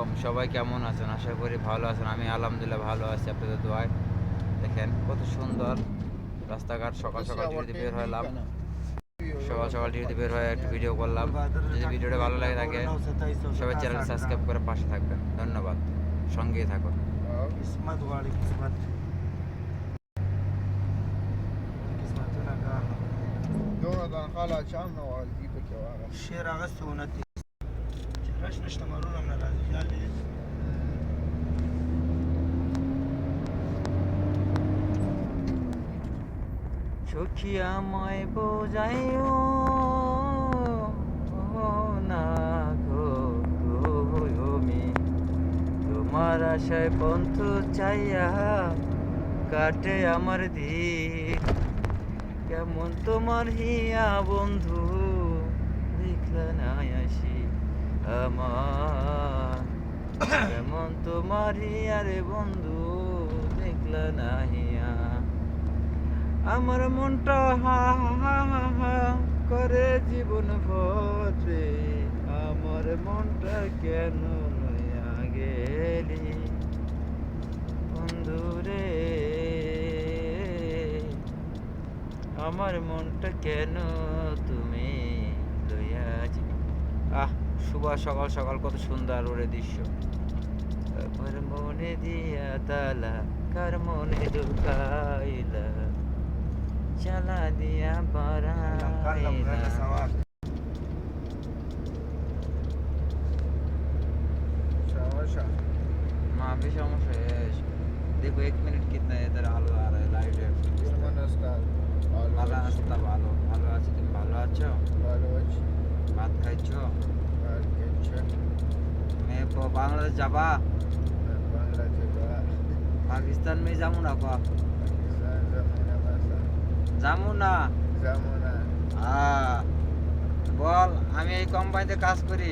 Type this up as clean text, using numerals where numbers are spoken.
আলাইকুম, সবাই কেমন আছেন? আশা করি ভালো আছেন। আমি আলহামদুলিল্লাহ ভালো আছি আপনাদের দোয়ায়। দেখেন কত সুন্দর রাস্তাঘাট। সকাল সকাল ডিউটিতে বের হলাম, সকাল সকাল ডিউটিতে বের হয়ে একটু ভিডিও করলাম। যদি ভিডিওটা ভালো লাগে থাকে সবাই চ্যানেল সাবস্ক্রাইব করে পাশে থাকবেন। ধন্যবাদ, সঙ্গেই থাকুন। किस्मत वाली किस्मत किस्मतنا كاها دونك خلاص شامنا وجيبك يا ورا الشير اغسطس ونتي ليش نشتمرون من الرجال সখী আমায় বোঝাইও না গো তুমি, তোমার আশায় পন্থ চাইয়া কাটে আমার দিন। কেমন তোমার হিয়া বন্ধু দেখলা নাই আসি আমার, কেমন তোমার হিয়া রে বন্ধু দেখলা না হিয়া। আমার মনটা হা হা হা হা করে জীবন ভরে, আমার মনটা কেন লইয়া গেলি বন্ধু রে, আমার মনটা কেন তুমি লইয়া যাবে। শুভ সকাল সকাল কত সুন্দর ওরে দৃশ্য। আমার মনে দিয়া তালা কার মনে ঢুকাইলা, চালা দিয়া বাড়াইলা। شاوشة ما في সমস্যা। দেখো 1 মিনিট কিতনা इधर আলো आ रहा है लाइट है। من استاذ ভালো আস্তা ভালো ভালো আছি। তুমি ভালো আছো? بالوجه ভাত খাইছো? بالكتشة মেয়ে বাংলাদেশ যাবা? بنغلاديش পাকিস্তান মে যাবো না ক باكستان زمونة مثلا যাবো না। زمونة বল, আমি এই কোম্পানিতে কাজ করি।